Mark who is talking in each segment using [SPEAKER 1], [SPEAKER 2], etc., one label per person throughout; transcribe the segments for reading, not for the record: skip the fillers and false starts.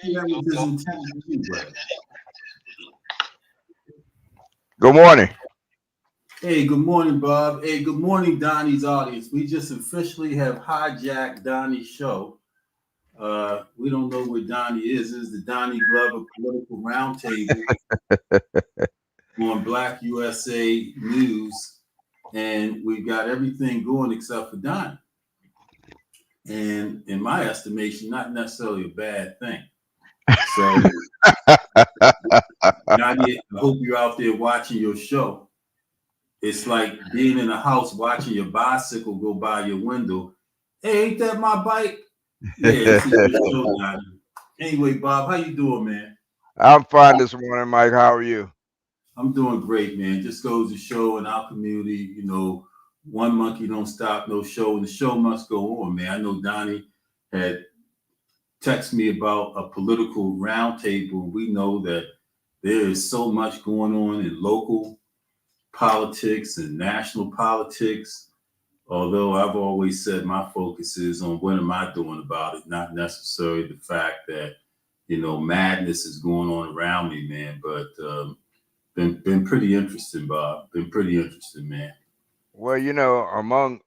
[SPEAKER 1] That was his intention anyway.
[SPEAKER 2] Good morning.
[SPEAKER 1] Hey, good morning, Bob. Hey, good morning, Donnie's audience. We just officially have hijacked Donnie's show. We don't know where Donnie is. This is the Donnie Glover Political Roundtable on Black USA News. And we've got everything going except for Donnie. And in my estimation, not necessarily a bad thing. So, Donnie, I hope you're out there watching your show. It's like being in a house watching your bicycle go by your window. Hey, ain't that my bike? Yeah, this is your show, Donnie. Anyway, Bob, how you doing, man?
[SPEAKER 2] I'm fine this morning, Mike. How are you?
[SPEAKER 1] I'm doing great, man. Just goes to show in our community, one monkey don't stop no show, and the show must go on, man. I know Donnie had texted me about a political roundtable. We know that there is so much going on in local politics and national politics. Although I've always said my focus is on what am I doing about it, not necessarily the fact that madness is going on around me, man. But been pretty interesting, Bob. Been pretty interesting, man.
[SPEAKER 2] Well, among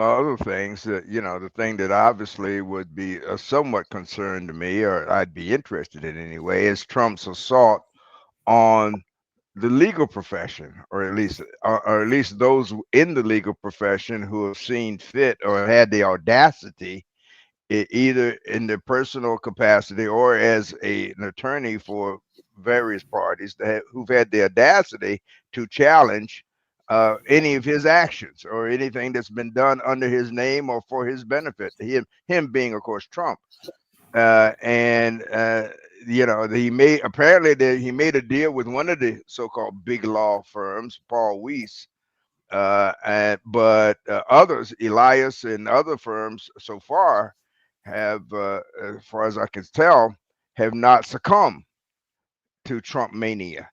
[SPEAKER 2] other things, that the thing that obviously would be a somewhat concern to me, or I'd be interested in anyway, is Trump's assault on the legal profession, or at least those in the legal profession who have seen fit or had the audacity, either in their personal capacity or as an attorney for various parties who've had the audacity to challenge any of his actions or anything that's been done under his name or for his benefit. Him being, of course, Trump. And he made a deal with one of the so-called big law firms, Paul Weiss. But others, Elias and other firms, so far have, as far as I can tell, have not succumbed to Trump mania,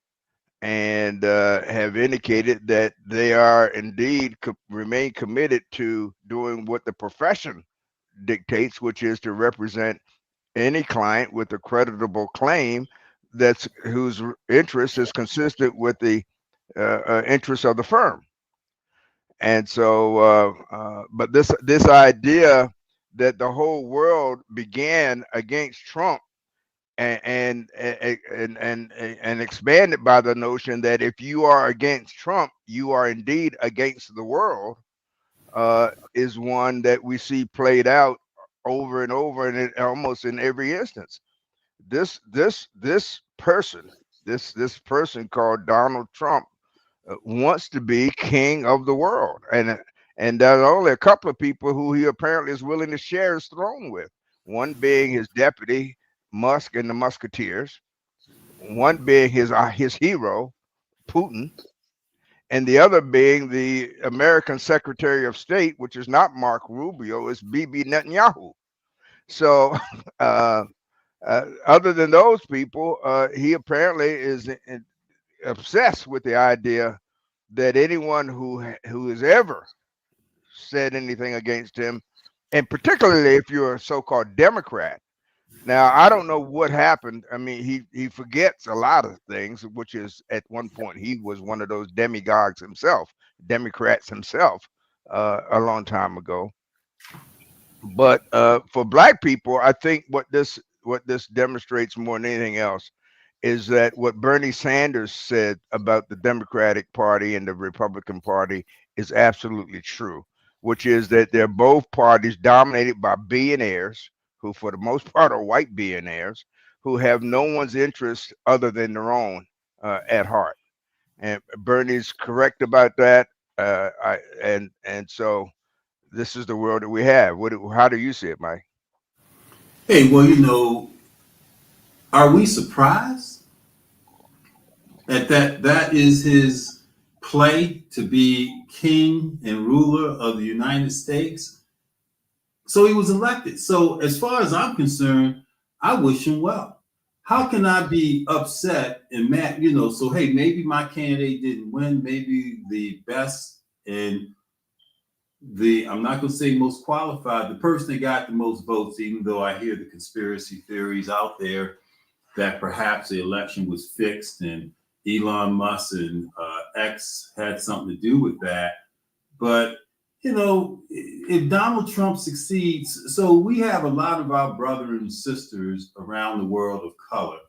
[SPEAKER 2] and have indicated that they are indeed remain committed to doing what the profession dictates, which is to represent any client with a creditable claim that's whose interest is consistent with the interests of the firm. And so, but this idea that the whole world began against Trump, and expanded by the notion that if you are against Trump, you are indeed against the world, is one that we see played out over and over, and almost in every instance. This person called Donald Trump wants to be king of the world, and there's only a couple of people who he apparently is willing to share his throne with. One being his deputy, Musk and the Musketeers. One being his hero, Putin, and the other being the American Secretary of State, which is not Mark Rubio, is Bibi Netanyahu. So, uh, other than those people, he apparently is obsessed with the idea that anyone who has ever said anything against him, and particularly if you're a so-called Democrat. Now, I don't know what happened. I mean, he forgets a lot of things, which is at one point he was one of those demagogues himself, Democrats himself, a long time ago. But for black people, I think what this demonstrates more than anything else is that what Bernie Sanders said about the Democratic Party and the Republican Party is absolutely true, which is that they're both parties dominated by billionaires who, for the most part, are white billionaires who have no one's interest other than their own at heart. And Bernie's correct about that. And so this is the world that we have. How do you see it, Mike?
[SPEAKER 1] Hey, well, are we surprised at that? That is his play to be king and ruler of the United States. So he was elected. So as far as I'm concerned, I wish him well. How can I be upset and mad? So hey, maybe my candidate didn't win. Maybe the best and I'm not going to say most qualified, the person that got the most votes, even though I hear the conspiracy theories out there that perhaps the election was fixed and Elon Musk and X had something to do with that. But, you know, if Donald Trump succeeds, so we have a lot of our brothers and sisters around the world of color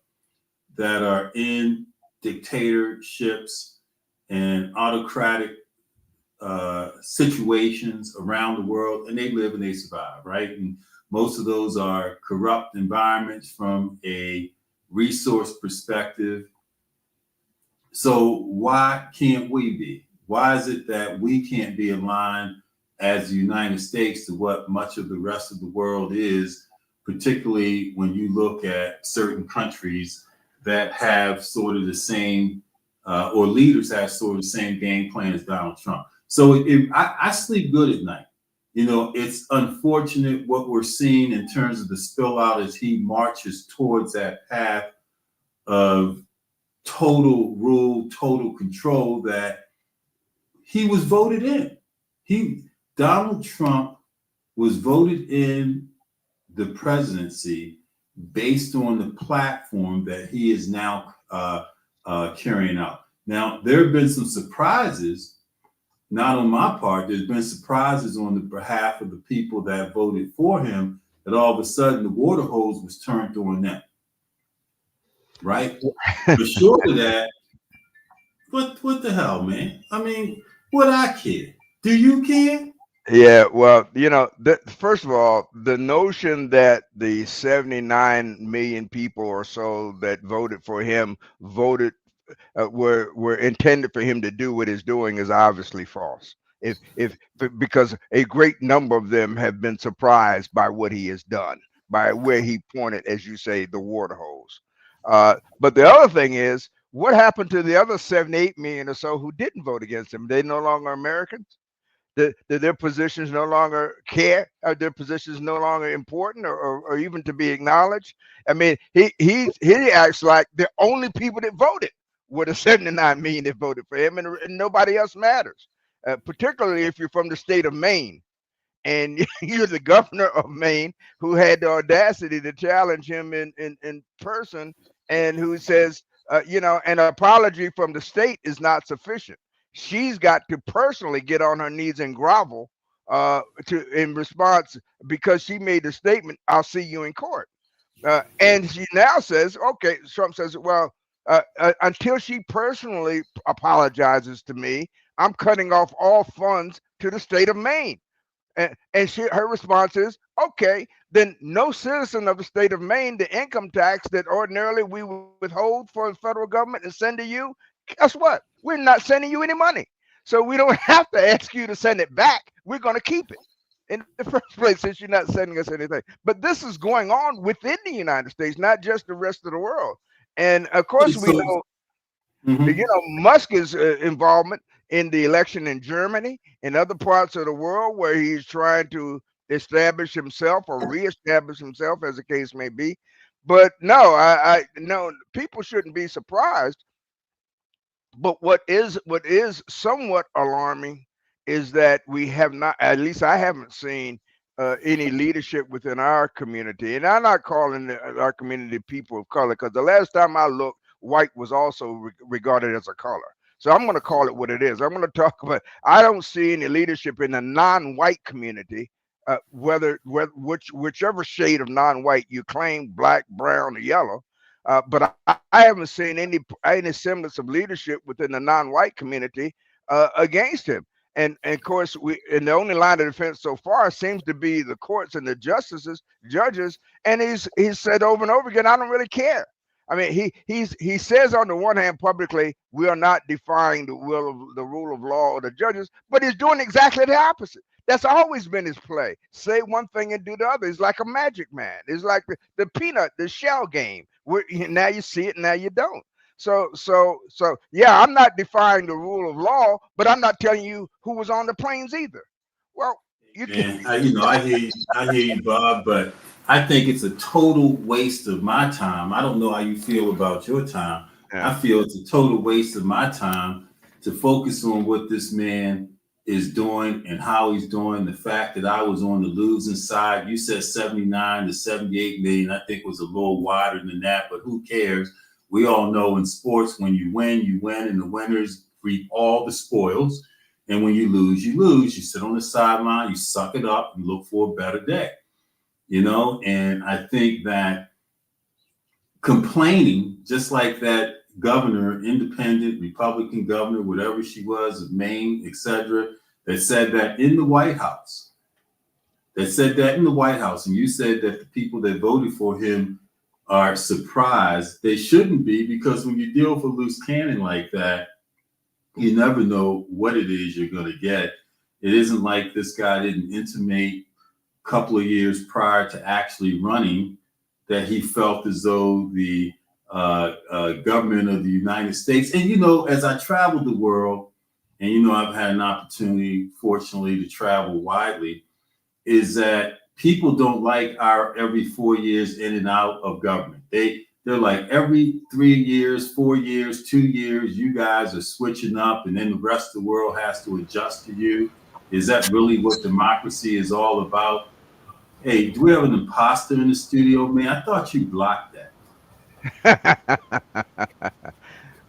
[SPEAKER 1] that are in dictatorships and autocratic situations around the world, and they live and they survive, right? And most of those are corrupt environments from a resource perspective. So why can't we be? Why is it that we can't be aligned as the United States to what much of the rest of the world is, particularly when you look at certain countries that have sort of the same, or leaders have sort of the same game plan as Donald Trump? So I sleep good at night. You know, it's unfortunate what we're seeing in terms of the spill out as he marches towards that path of total rule, total control that he was voted in. Donald Trump was voted in the presidency based on the platform that he is now carrying out. Now, there have been some surprises, not on my part. There's been surprises on the behalf of the people that voted for him, that all of a sudden the water hose was turned on them. Right? But short of that, what the hell, man? I mean, what I care? Do you care?
[SPEAKER 2] Yeah, well, you know, first of all, the notion that the 79 million people or so that voted for him were intended for him to do what he's doing is obviously false. Because a great number of them have been surprised by what he has done, by where he pointed, as you say, the water hose. But the other thing is, what happened to the other 78 million or so who didn't vote against him? They no longer Americans? Their positions no longer care? Are their positions no longer important or even to be acknowledged? I mean, he acts like the only people that voted were the 79 million that voted for him, and nobody else matters. Particularly if you're from the state of Maine and you're the governor of Maine, who had the audacity to challenge him in person, and who says, you know, an apology from the state is not sufficient. She's got to personally get on her knees and grovel in response, because she made the statement, "I'll see you in court." And she now says, okay, Trump says, well, until she personally apologizes to me, I'm cutting off all funds to the state of Maine. And her response is, okay, then no citizen of the state of Maine, the income tax that ordinarily we withhold for the federal government and send to you, guess what? We're not sending you any money. So we don't have to ask you to send it back. We're going to keep it in the first place, since you're not sending us anything. But this is going on within the United States, not just the rest of the world. And of course, we know, you know, Musk's involvement in the election in Germany and other parts of the world where he's trying to establish himself or reestablish himself, as the case may be. But no, I no, people shouldn't be surprised. But what is somewhat alarming is that we have not, at least I haven't seen any leadership within our community. And I'm not calling our community people of color, because the last time I looked, white was also regarded as a color. So I'm going to call it what it is. I'm going to talk about, I don't see any leadership in the non-white community, whichever shade of non-white you claim, black, brown, or yellow. But I haven't seen any semblance of leadership within the non-white community against him. And of course, the only line of defense so far seems to be the courts and the judges. And he's said over and over again, I don't really care. I mean, he says on the one hand publicly, we are not defying the rule of law or the judges, but he's doing exactly the opposite. That's always been his play. Say one thing and do the other. He's like a magic man. It's like the shell game, where now you see it, now you don't. So yeah, I'm not defying the rule of law, but I'm not telling you who was on the planes either. Well, you can.
[SPEAKER 1] I hear you, Bob, but I think it's a total waste of my time. I don't know how you feel about your time.
[SPEAKER 2] Yeah.
[SPEAKER 1] I feel it's a total waste of my time to focus on what this man is doing and how he's doing. The fact that I was on the losing side, you said 79 to 78 million, I think was a little wider than that, but who cares? We all know in sports, when you win, and the winners reap all the spoils. And when you lose, you lose. You sit on the sideline, you suck it up, and look for a better day. You know, and I think that complaining, just like that governor, independent Republican governor, whatever she was, of Maine, etc., that said that in the White House, and you said that the people that voted for him are surprised. They shouldn't be, because when you deal with a loose cannon like that, you never know what it is you're going to get. It isn't like this guy didn't intimate a couple of years prior to actually running that he felt as though the government of the United States, and, you know, as I traveled the world, and, you know, I've had an opportunity, fortunately, to travel widely, is that people don't like our every 4 years in and out of government. They're like every 3 years, 4 years, 2 years, you guys are switching up, and then the rest of the world has to adjust to you. Is that really what democracy is all about? Hey, do we have an imposter in the studio, man? I thought you blocked that.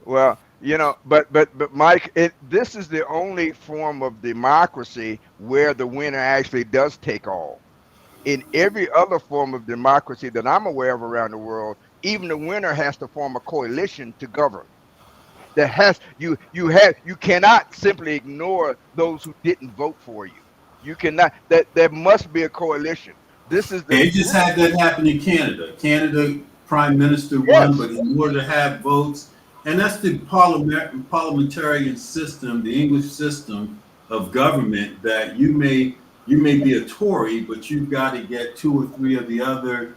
[SPEAKER 2] Well, you know, but Mike, this is the only form of democracy where the winner actually does take all. In every other form of democracy that I'm aware of around the world, even the winner has to form a coalition to govern. You cannot simply ignore those who didn't vote for you. You cannot. That there must be a coalition. This is the
[SPEAKER 1] They just had that happen in Canada. Canada prime minister won,
[SPEAKER 2] yes.
[SPEAKER 1] but in order to have votes, and that's the parliamentarian system, the English system of government, that you may be a Tory, but you've got to get 2 or 3 of the other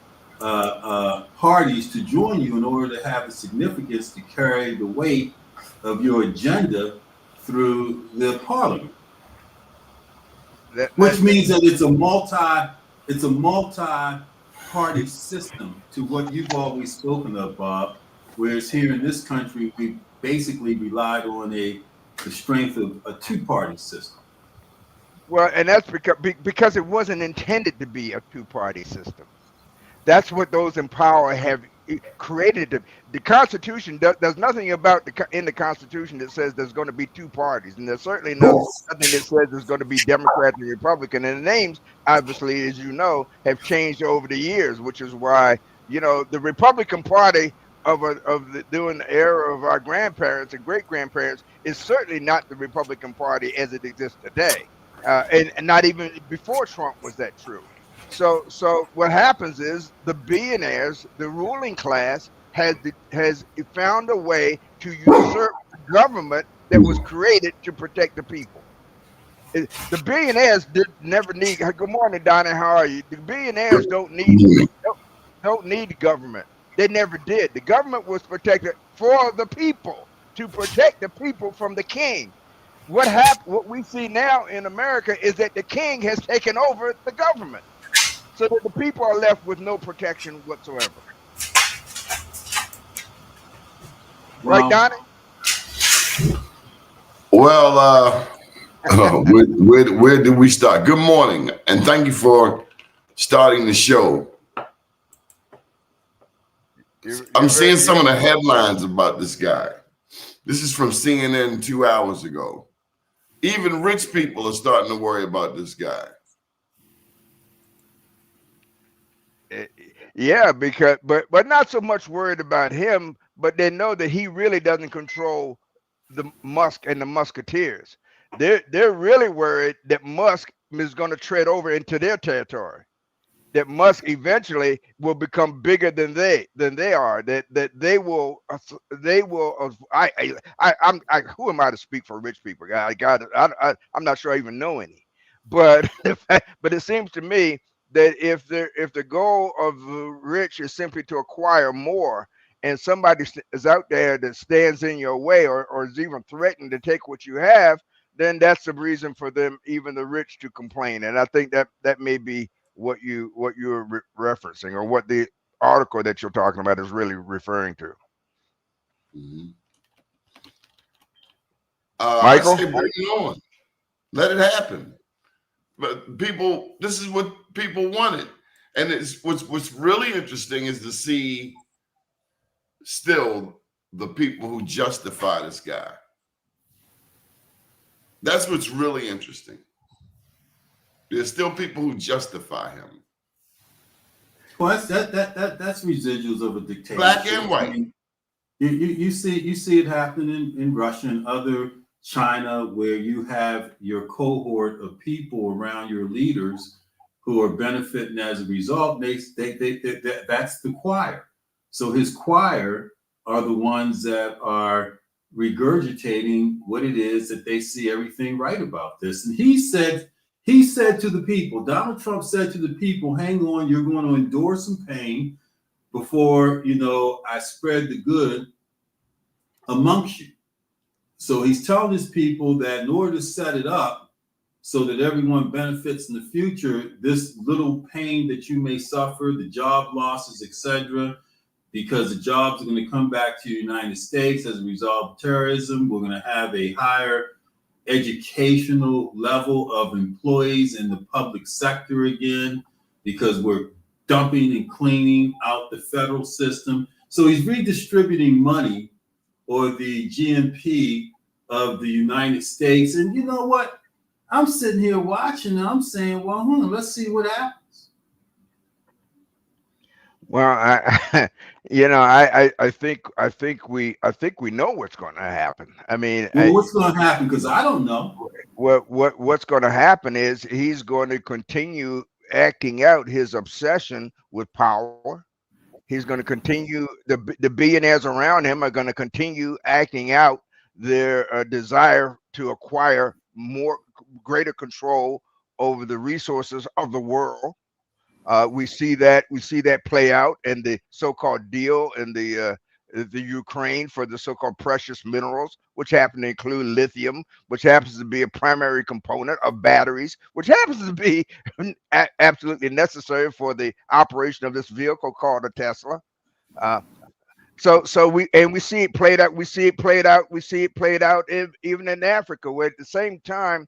[SPEAKER 1] parties to join you in order to have the significance to carry the weight of your agenda through the parliament. Which means that it's a multi-party system to what you've always spoken of, Bob. Whereas here in this country, we basically relied on the strength of a 2-party system.
[SPEAKER 2] Well, and that's because it wasn't intended to be a 2-party system. That's what those in power have created. The Constitution there's nothing about in the Constitution that says there's going to be 2 parties, and there's certainly nothing that says there's going to be Democrat and Republican. And the names, obviously, as you know, have changed over the years, which is why, you know, the Republican Party during the era of our grandparents and great grandparents is certainly not the Republican Party as it exists today, and not even before Trump was that true. So what happens is the billionaires, the ruling class, has found a way to usurp the government that was created to protect the people. The billionaires never need. Good morning, Doni. How are you? The billionaires don't need government. They never did. The government was protected for the people, to protect the people from the king. What we see now in America is that the king has taken over the government, so that the people are left with no protection whatsoever. Right, Doni?
[SPEAKER 3] Well, where do we start? Good morning, and thank you for starting the show. I'm seeing some of the headlines about this guy. This is from CNN 2 hours ago. Even rich people are starting to worry about this guy.
[SPEAKER 2] Yeah, because but not so much worried about him, but they know that he really doesn't control the Musk and the Musketeers. They're really worried that Musk is going to tread over into their territory. That Musk eventually will become bigger than they are. That they will. Who am I to speak for rich people? I'm not sure I even know any. But but it seems to me that if the goal of the rich is simply to acquire more, and somebody is out there that stands in your way or is even threatened to take what you have, then that's the reason for them, even the rich, to complain. And I think that may be what you're referencing, or what the article that you're talking about is really referring to.
[SPEAKER 3] Mm-hmm.
[SPEAKER 2] Michael?
[SPEAKER 3] I say bring it on. Let it happen. But people, this is what people wanted. And it's what's really interesting is to see still the people who justify this guy. That's what's really interesting. There's still people who justify him.
[SPEAKER 1] Well, that's residuals of a dictatorship.
[SPEAKER 3] Black and white.
[SPEAKER 1] I mean, you see it happening in Russia and other China, where you have your cohort of people around your leaders who are benefiting as a result. That's the choir. So his choir are the ones that are regurgitating what it is that they see everything right about this. And he said to the people, Donald Trump said to the people, hang on, you're going to endure some pain before, I spread the good amongst you. So he's telling his people that in order to set it up so that everyone benefits in the future, this little pain that you may suffer, the job losses, etc., because the jobs are going to come back to the United States as a result of terrorism. We're going to have a higher educational level of employees in the public sector again, because we're dumping and cleaning out the federal system. So he's redistributing money, or the GNP of the United States. And you know what? I'm sitting here watching and I'm saying, well, let's see what happens.
[SPEAKER 2] Well, I think we know what's going to happen. I mean,
[SPEAKER 1] well, what's going to happen? Because I don't know.
[SPEAKER 2] What's going to happen is he's going to continue acting out his obsession with power. He's going to continue, the billionaires around him are going to continue acting out their desire to acquire greater control over the resources of the world. We see that play out in the so-called deal in the Ukraine for the so-called precious minerals, which happen to include lithium, which happens to be a primary component of batteries, which happens to be absolutely necessary for the operation of this vehicle called a Tesla. So we see it played out. We see it played out even in Africa, where at the same time,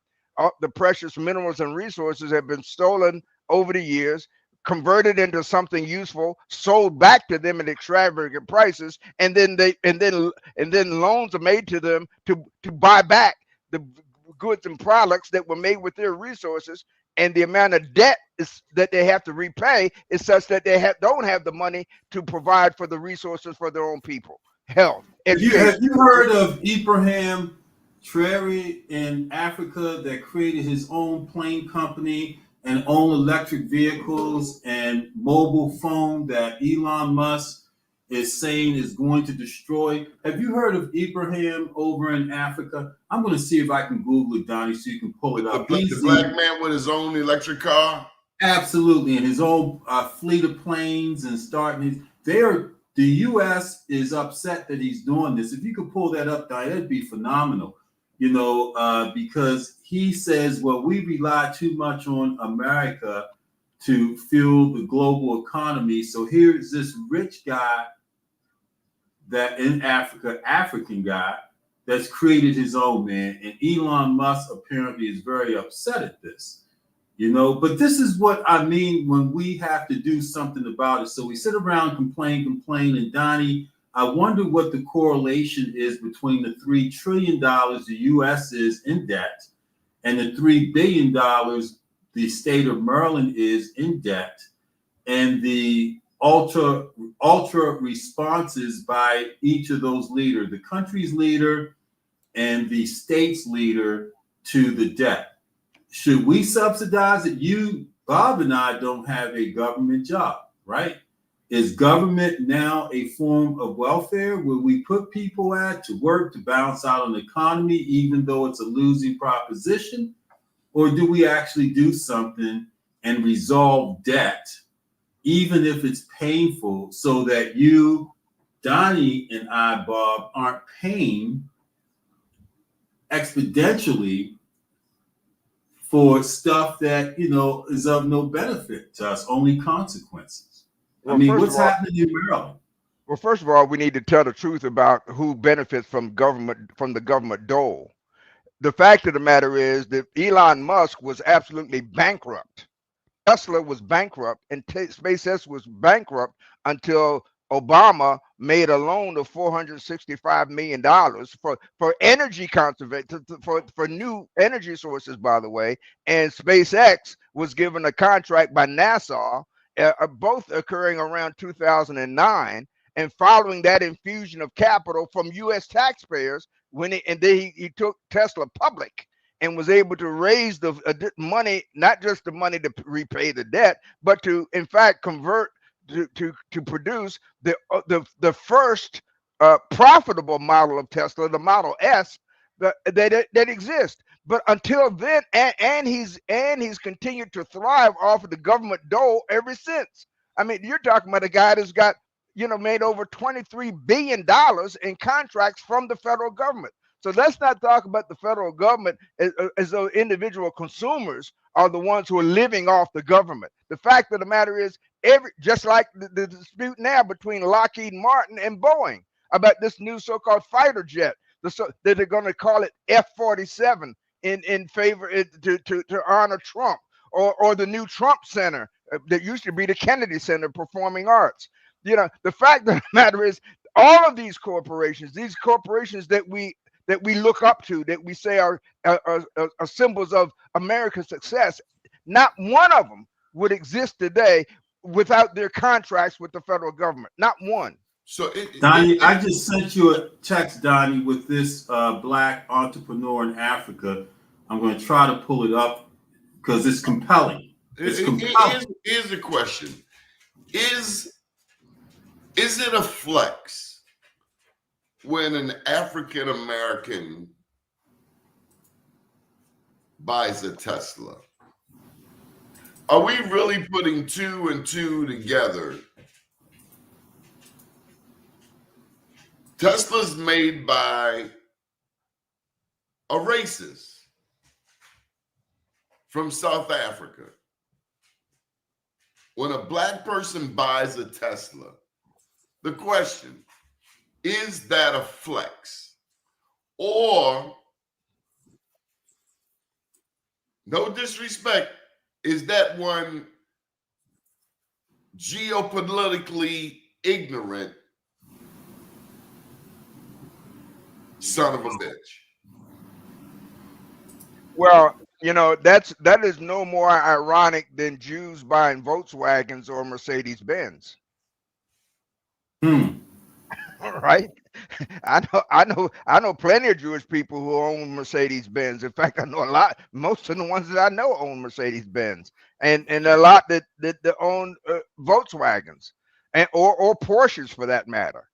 [SPEAKER 2] the precious minerals and resources have been stolen over the years, converted into something useful, sold back to them at extravagant prices, and then loans are made to them to buy back the goods and products that were made with their resources. And the amount of debt that they have to repay is such that they don't have the money to provide for the resources for their own people. Health.
[SPEAKER 1] Have you heard of Ibrahim Traore in Africa that created his own plane company and own electric vehicles and mobile phone that Elon Musk is saying is going to destroy? Have you heard of Ibrahim over in Africa? I'm going to see if I can Google it, Donnie, so you can pull it up.
[SPEAKER 3] The black man with his own electric car?
[SPEAKER 1] Absolutely, and his own fleet of planes and starting. The U.S. is upset that he's doing this. If you could pull that up, Donnie, that'd be phenomenal. Because he says, well, we rely too much on America to fuel the global economy. So here's this rich guy that in Africa, African guy, that's created his own, man. And Elon Musk apparently is very upset at this, but this is what I mean when we have to do something about it. So we sit around, complain, and Donnie, I wonder what the correlation is between the $3 trillion the U.S. is in debt and the $3 billion the state of Maryland is in debt, and the ultra responses by each of those leaders, the country's leader and the state's leader, to the debt. Should we subsidize it? You, Bob, and I don't have a government job, right? Is government now a form of welfare where we put people to work to balance out an economy, even though it's a losing proposition? Or do we actually do something and resolve debt, even if it's painful, so that you, Donnie, and I, Bob, aren't paying exponentially for stuff that, is of no benefit to us, only consequences? Well, I mean, what's happening in Maryland?
[SPEAKER 2] Well, first of all, we need to tell the truth about who benefits from the government dole. the fact of the matter is that Elon Musk was absolutely bankrupt. Tesla was bankrupt, and SpaceX was bankrupt until Obama made a loan of $465 million for energy conservation, for new energy sources, by the way. And SpaceX was given a contract by NASA, both occurring around 2009. And following that infusion of capital from U.S. taxpayers, and then he took Tesla public and was able to raise the money, not just the money to repay the debt, but to in fact convert to produce the first profitable model of Tesla, the Model S, that exists. But until then, and he's continued to thrive off of the government dole ever since. I mean, you're talking about a guy that's got made over $23 billion in contracts from the federal government. So let's not talk about the federal government as though individual consumers are the ones who are living off the government. The fact of the matter is, just like the dispute now between Lockheed Martin and Boeing about this new so-called fighter jet, that they're going to call it F-47 in favor to honor Trump, or the new Trump Center that used to be the Kennedy Center Performing Arts. The fact of the matter is, all of these corporations that we look up to, that we say are symbols of American success, not one of them would exist today without their contracts with the federal government. Not one.
[SPEAKER 3] So,
[SPEAKER 1] Donnie, I just sent you a text, Donnie, with this black entrepreneur in Africa. I'm going to try to pull it up because it's compelling. It's compelling.
[SPEAKER 3] Here's the question: Is it a flex when an African American buys a Tesla? Are we really putting two and two together? Tesla's made by a racist from South Africa. When a black person buys a Tesla, the question, is that a flex? Or, no disrespect, is that one geopolitically ignorant son of a bitch?
[SPEAKER 2] Well, that is no more ironic than Jews buying Volkswagens or Mercedes-Benz. Right? I know plenty of Jewish people who own Mercedes-Benz. In fact, I know most of the ones that I know own Mercedes-Benz, and a lot that own Volkswagens or Porsches for that matter.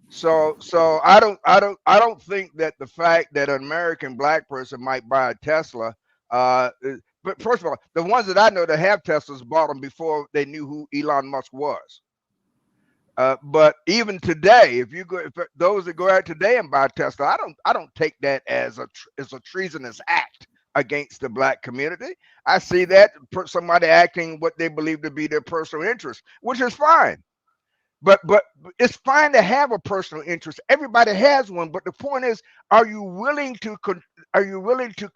[SPEAKER 2] So I don't think that the fact that an American black person might buy a Tesla, but first of all, the ones that I know that have Teslas bought them before they knew who Elon Musk was. But even today, if those that go out today and buy Tesla, I don't take that as a treasonous act against the black community. I see that somebody acting what they believe to be their personal interest, which is fine. But it's fine to have a personal interest. Everybody has one. But the point is, are you willing to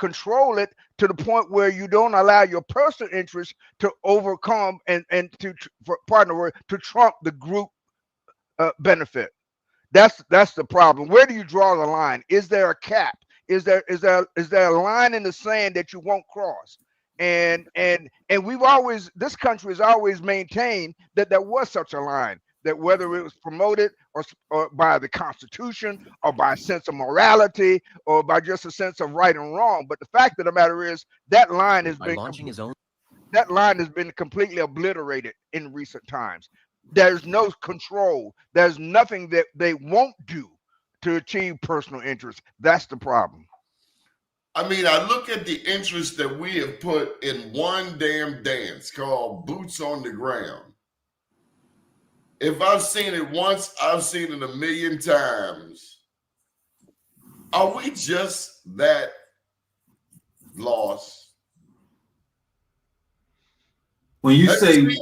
[SPEAKER 2] control it to the point where you don't allow your personal interest to overcome and to trump the group benefit? That's the problem. Where do you draw the line? Is there a cap? Is there a line in the sand that you won't cross? And this country has always maintained that there was such a line, that whether it was promoted or by the Constitution or by a sense of morality or by just a sense of right and wrong. But the fact of the matter is that line has been completely obliterated in recent times. There's no control. There's nothing that they won't do to achieve personal interest. That's the problem.
[SPEAKER 3] I mean, I look at the interest that we have put in one damn dance called Boots on the Ground. If I've seen it once, I've seen it a million times. Are we just that lost?
[SPEAKER 1] When you say we,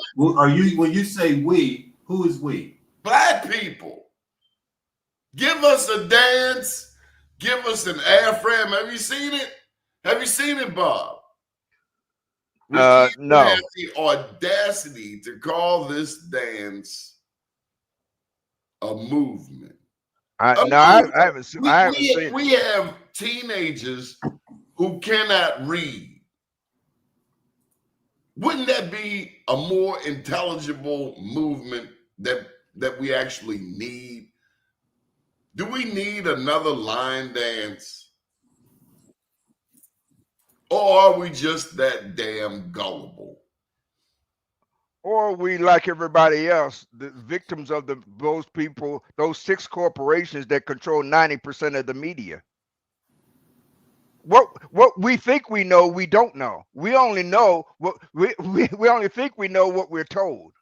[SPEAKER 1] who is we?
[SPEAKER 3] Black people. Give us a dance. Give us an airframe. Have you seen it? Have you seen it, Bob? Ricky would
[SPEAKER 2] No.
[SPEAKER 3] have the audacity to call this dance a movement.
[SPEAKER 2] I haven't seen.
[SPEAKER 3] We have teenagers who cannot read. Wouldn't that be a more intelligible movement that we actually need? Do we need another line dance? Or are we just that damn gullible?
[SPEAKER 2] Or we, like everybody else, the victims of those people, those 6 corporations that control 90% of the media. What we think we know, we don't know. We only know what we only think we know what we're told.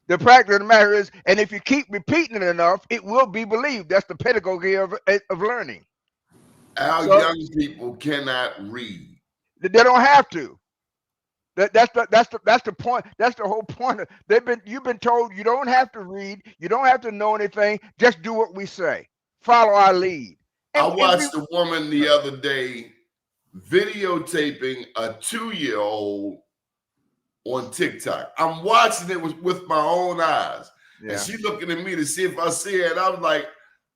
[SPEAKER 2] The fact of the matter is, and if you keep repeating it enough, it will be believed. That's the pedagogy of learning.
[SPEAKER 3] Our young people cannot read.
[SPEAKER 2] They don't have to. That's the point. That's the whole point. You've been told you don't have to read. You don't have to know anything. Just do what we say. Follow our lead.
[SPEAKER 3] I watched a woman the other day videotaping a 2-year-old on TikTok. I'm watching it with my own eyes. Yeah. And she looking at me to see if I see it. I was like,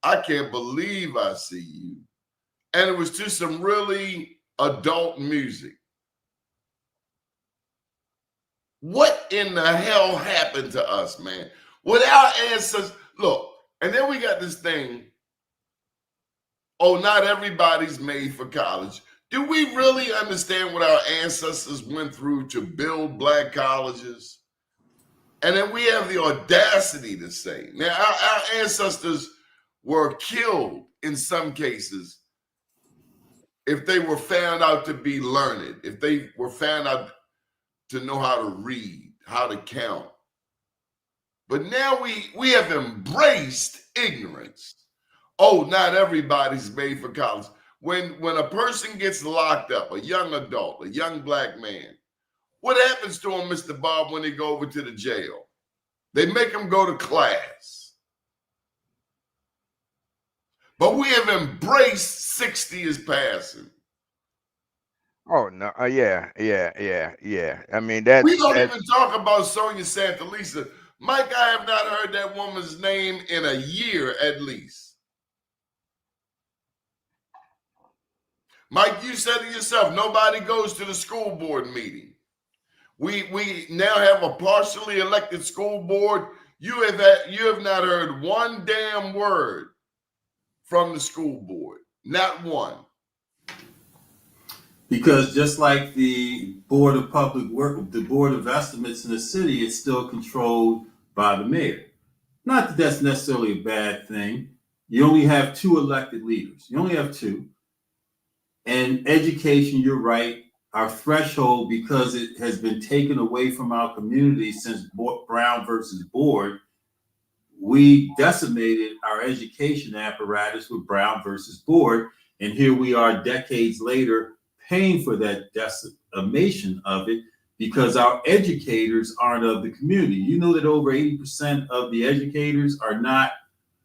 [SPEAKER 3] I can't believe I see you. And it was just some really adult music. What in the hell happened to us, man? What our ancestors, look, and then we got this thing, oh, not everybody's made for college. Do we really understand what our ancestors went through to build black colleges? And then we have the audacity to say, now our ancestors were killed in some cases if they were found out to be learned, if they were found out to know how to read, how to count. But now we have embraced ignorance. Oh, not everybody's made for college. When a person gets locked up, a young adult, a young black man, what happens to him, Mr. Bob, when they go over to the jail? They make him go to class. But we have embraced 60 is passing.
[SPEAKER 2] Oh no! Yeah. I mean, that's
[SPEAKER 3] we don't even talk about Sonia Santolisa. Mike, I have not heard that woman's name in a year at least. Mike, you said it yourself. Nobody goes to the school board meeting. We now have a partially elected school board. You have not heard one damn word from the school board. Not one.
[SPEAKER 1] Because just like the Board of Public Work, the Board of Estimates in the city, it's still controlled by the mayor. Not that that's necessarily a bad thing. You only have 2 elected leaders. You only have 2. And education, you're right, our threshold, because it has been taken away from our community since Brown versus Board, we decimated our education apparatus with Brown versus Board. And here we are decades later paying for that decimation of it because our educators aren't of the community. You know that over 80% of the educators are not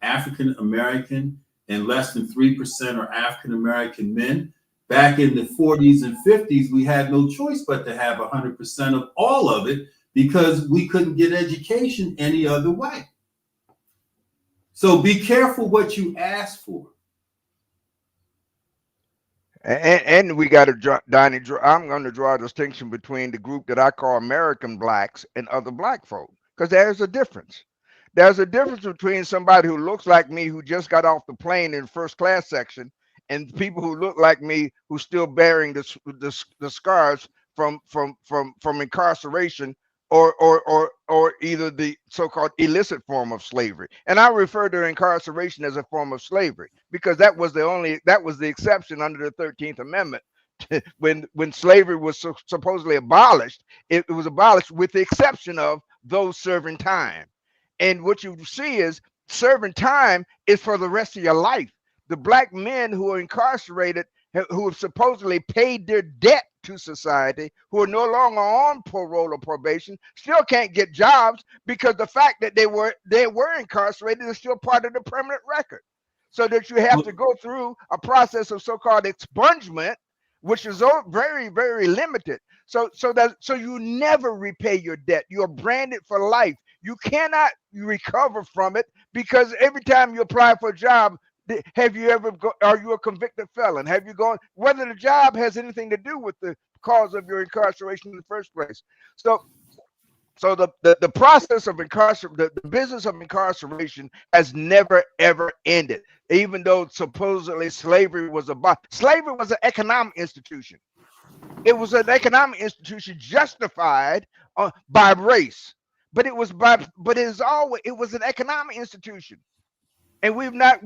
[SPEAKER 1] African American and less than 3% are African American men. Back in the 40s and 50s, we had no choice but to have 100% of all of it because we couldn't get education any other way. So be careful what you ask for.
[SPEAKER 2] And we got to, Donnie, I'm going to draw a distinction between the group that I call American blacks and other black folk, because there's a difference. There's a difference between somebody who looks like me, who just got off the plane in first class section, and people who look like me, who's still bearing the scars from incarceration or either the so-called illicit form of slavery. And I refer to incarceration as a form of slavery because that was the exception under the 13th Amendment. when slavery was supposedly abolished, it was abolished with the exception of those serving time. And what you see is serving time is for the rest of your life. The black men who are incarcerated, who have supposedly paid their debt to society, who are no longer on parole or probation, still can't get jobs because the fact that they were incarcerated is still part of the permanent record. So that you have to go through a process of so-called expungement which is very, very limited. So you never repay your debt. You're branded for life. You cannot recover from it, because every time you apply for a job, are you a convicted felon? Have you gone, whether the job has anything to do with the cause of your incarceration in the first place? So the process of the business of incarceration has never ever ended, even though supposedly slavery was an economic institution. It was an economic institution justified by race, but it was an economic institution. And we've not,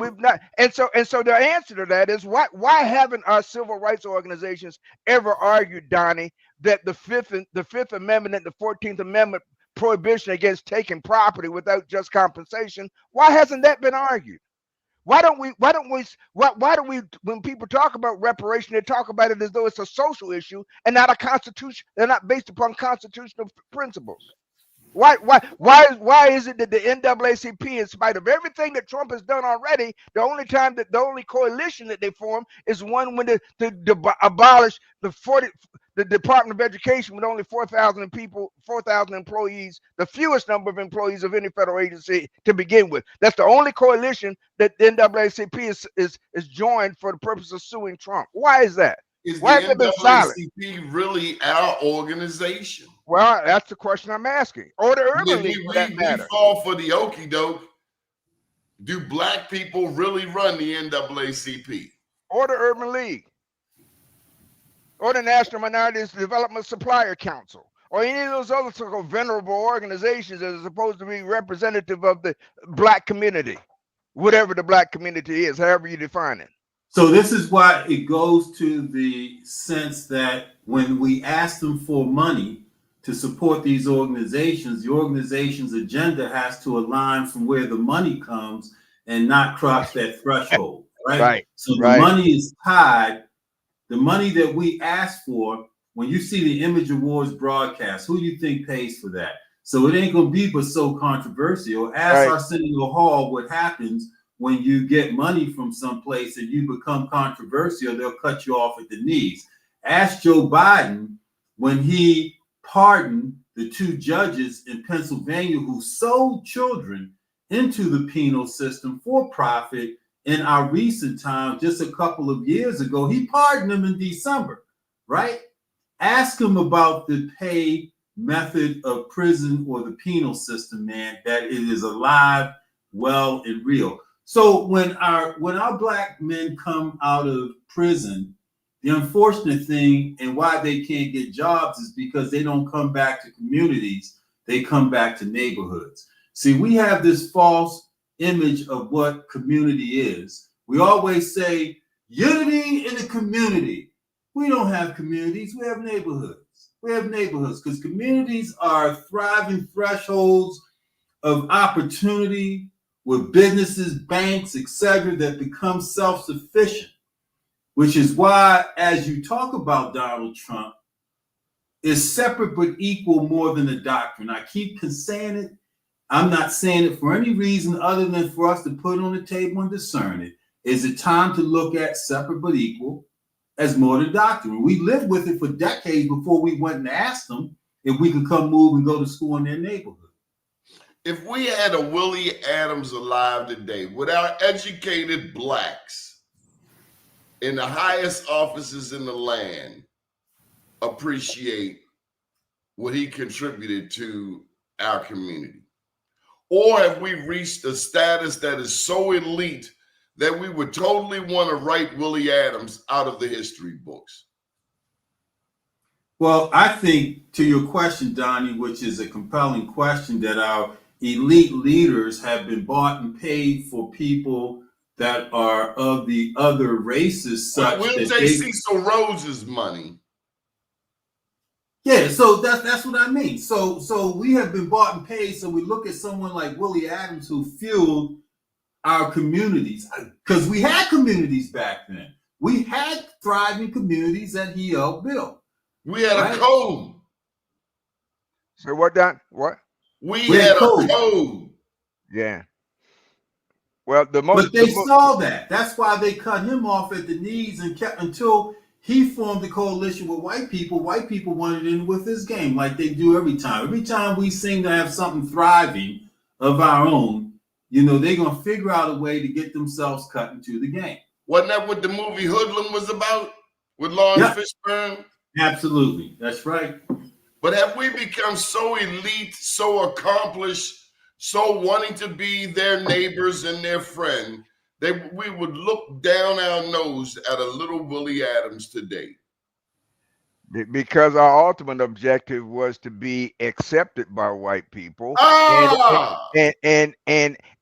[SPEAKER 2] and so the answer to that is, why haven't our civil rights organizations ever argued, Donnie, that the Fifth Amendment and the 14th Amendment prohibition against taking property without just compensation, why hasn't that been argued? Why do we, when people talk about reparation, they talk about it as though it's a social issue and not a constitution, they're not based upon constitutional principles? Why is it that the NAACP, in spite of everything that Trump has done already, the only coalition that they form is one when to abolish the Department of Education with only 4,000 people, 4,000 employees, the fewest number of employees of any federal agency to begin with. That's the only coalition that the NAACP is joined for the purpose of suing Trump. Why is that? Why has it been silent?
[SPEAKER 3] Is the NAACP really our organization?
[SPEAKER 2] Well, that's the question I'm asking. Or the Urban League, for that matter.
[SPEAKER 3] We fall for the okie doke. Do black people really run the NAACP?
[SPEAKER 2] Or the Urban League? Or the National Minorities Development Supplier Council? Or any of those other sort of venerable organizations that are supposed to be representative of the black community? Whatever the black community is, however you define it.
[SPEAKER 1] So this is why it goes to the sense that when we ask them for money to support these organizations, the organization's agenda has to align from where the money comes and not cross that threshold, right?
[SPEAKER 2] Right.
[SPEAKER 1] So the money is tied. The money that we ask for, when you see the Image Awards broadcast, who do you think pays for that? So it ain't gonna be but so controversial. Ask Arsenio Hall what happens when you get money from someplace and you become controversial, they'll cut you off at the knees. Ask Joe Biden when he pardoned the 2 judges in Pennsylvania who sold children into the penal system for profit in our recent time, just a couple of years ago. He pardoned them in December, right? Ask him about the pay method of prison or the penal system, man, that it is alive, well, and real. So when our black men come out of prison, the unfortunate thing and why they can't get jobs is because they don't come back to communities, they come back to neighborhoods. See, we have this false image of what community is. We always say unity in the community. We don't have communities, we have neighborhoods. We have neighborhoods because communities are thriving thresholds of opportunity with businesses, banks, etc., that become self-sufficient, which is why, as you talk about Donald Trump, is separate but equal more than a doctrine. I keep saying it. I'm not saying it for any reason other than for us to put it on the table and discern it. Is it time to look at separate but equal as more than doctrine? We lived with it for decades before we went and asked them if we could come move and go to school in their neighborhood.
[SPEAKER 3] If we had a Willie Adams alive today, would our educated blacks in the highest offices in the land appreciate what he contributed to our community? Or have we reached a status that is so elite that we would totally want to write Willie Adams out of the history books?
[SPEAKER 1] Well, I think to your question, Donnie, which is a compelling question, that our elite leaders have been bought and paid for people that are of the other races. Such
[SPEAKER 3] we'll
[SPEAKER 1] that
[SPEAKER 3] take Cecil Rhodes's money.
[SPEAKER 1] Yeah, so that's what I mean. So we have been bought and paid. So we look at someone like Willie Adams who fueled our communities, because we had communities back then. We had thriving communities that he helped build.
[SPEAKER 3] We had a code.
[SPEAKER 2] So what, Don? What?
[SPEAKER 3] We had a code.
[SPEAKER 2] Yeah. Well,
[SPEAKER 1] but they saw that. That's why they cut him off at the knees and kept until he formed a coalition with white people. White people wanted in with his game like they do every time. Every time we seem to have something thriving of our own, you know, they're going to figure out a way to get themselves cut into the game.
[SPEAKER 3] Wasn't that what the movie Hoodlum was about with Lawrence Fishburne?
[SPEAKER 1] Absolutely. That's right.
[SPEAKER 3] But have we become so elite, so accomplished, so wanting to be their neighbors and their friend that we would look down our nose at a little Willie Adams today?
[SPEAKER 2] Because our ultimate objective was to be accepted by white people. And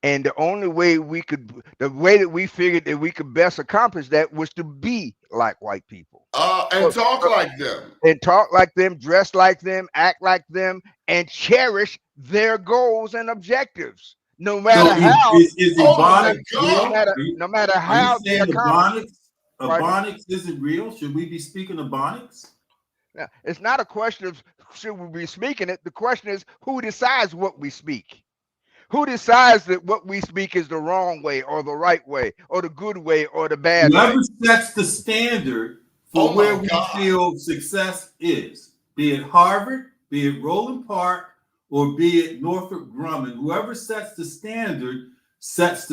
[SPEAKER 2] the only way we could, the way that we figured that we could best accomplish that was to be like white people.
[SPEAKER 3] And talk like them.
[SPEAKER 2] And talk like them, dress like them, act like them, and cherish their goals and objectives. No matter how. No matter how.
[SPEAKER 1] Ebonics isn't real. Should we be speaking Ebonics?
[SPEAKER 2] Now, it's not a question of should we be speaking it. The question is who decides what we speak. Who decides that what we speak is the wrong way or the right way or the good way or the bad way?
[SPEAKER 1] Whoever sets the standard for where we feel success is, be it Harvard, be it Roland Park, or be it Northrop Grumman, whoever sets the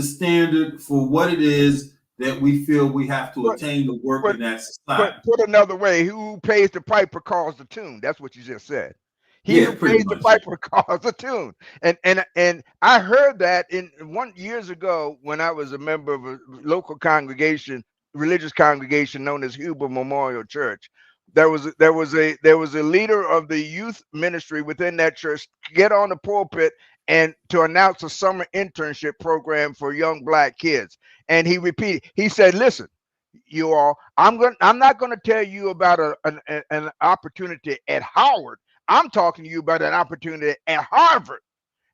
[SPEAKER 1] standard for what it is that we feel we have to attain to work in that society.
[SPEAKER 2] Put another way, who pays the piper calls the tune. That's what you just said. He who pays the piper calls the tune. And I heard that in years ago when I was a member of a local congregation, religious congregation known as Huber Memorial Church. There was a leader of the youth ministry within that church get on the pulpit and to announce a summer internship program for young black kids. And he repeated, he said, listen, you all, I'm not going to tell you about an opportunity at Howard. I'm talking to you about an opportunity at Harvard.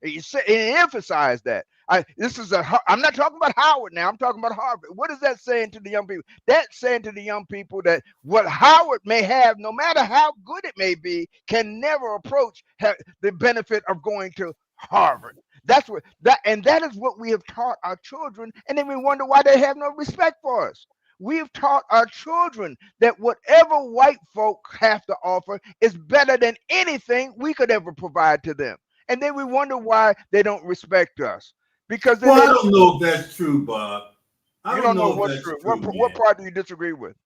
[SPEAKER 2] He emphasized that. I'm not talking about Howard now. I'm talking about Harvard. What is that saying to the young people? That's saying to the young people that what Howard may have, no matter how good it may be, can never approach the benefit of going to Harvard. That is what we have taught our children, and then we wonder why they have no respect for us. We've taught our children that whatever white folk have to offer is better than anything we could ever provide to them. And then we wonder why they don't respect us. Because
[SPEAKER 1] I don't know if that's true, Bob.
[SPEAKER 2] I don't know what's true. What part do you disagree with?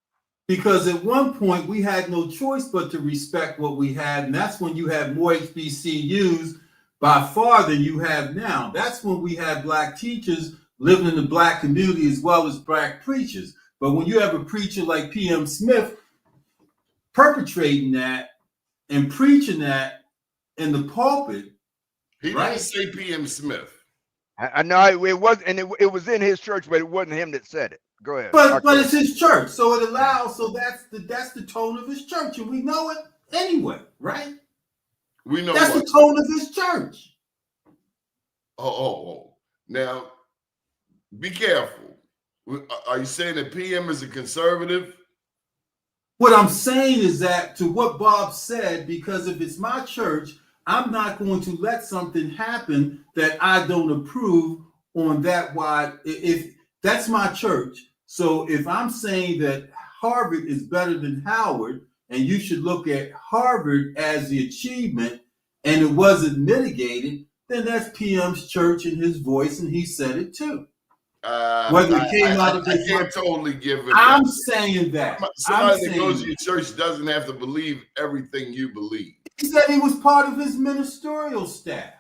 [SPEAKER 1] Because at one point we had no choice but to respect what we had, and that's when you had more HBCUs by far than you have now. That's when we had black teachers living in the black community as well as black preachers. But when you have a preacher like P.M. Smith perpetrating that and preaching that in the pulpit,
[SPEAKER 3] he didn't say P.M. Smith.
[SPEAKER 2] I know it was, and it was in his church, but it wasn't him that said it. Go ahead.
[SPEAKER 1] But it's his church, so it allows. So that's the tone of his church, and we know it anyway, right?
[SPEAKER 3] We know
[SPEAKER 1] that's the tone of his church.
[SPEAKER 3] Oh. Now, be careful. Are you saying that PM is a conservative?
[SPEAKER 1] What I'm saying is that to what Bob said, because if it's my church, I'm not going to let something happen that I don't approve on that wide. If that's my church, so if I'm saying that Harvard is better than Howard, and you should look at Harvard as the achievement, and it wasn't mitigated, then that's PM's church and his voice, and he said it too. Whether it came out of his
[SPEAKER 3] can't totally give it.
[SPEAKER 1] I'm saying that.
[SPEAKER 3] Somebody that goes to your church doesn't have to believe everything you believe.
[SPEAKER 1] He said he was part of his ministerial staff.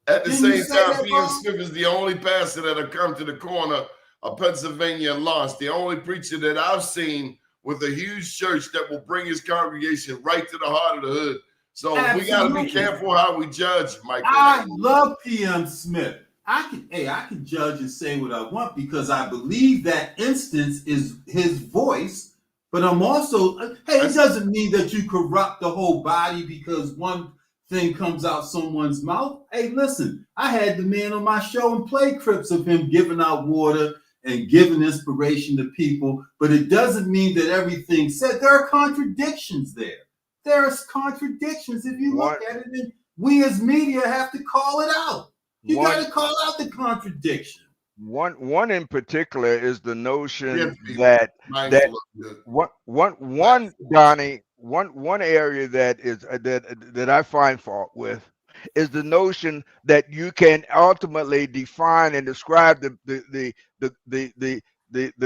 [SPEAKER 3] At the same time, P.M. Smith is the only pastor that have come to the corner of Pennsylvania and lost. The only preacher that I've seen with a huge church that will bring his congregation right to the heart of the hood. So we got to be careful how we judge, Michael.
[SPEAKER 1] I love P.M. Smith. I can judge and say what I want because I believe that instance is his voice. But I'm also, it doesn't mean that you corrupt the whole body because one thing comes out someone's mouth. Hey, listen, I had the man on my show and play clips of him giving out water and giving inspiration to people. But it doesn't mean that everything said. There are contradictions there. There are contradictions if you look at it. And we as media have to call it out. You got to call out the contradiction.
[SPEAKER 2] One in particular is the
[SPEAKER 3] We have
[SPEAKER 2] notion
[SPEAKER 3] to be
[SPEAKER 2] that
[SPEAKER 3] mindful of the
[SPEAKER 2] one Donnie, one area that is that I find fault with is the notion that you can ultimately define and describe the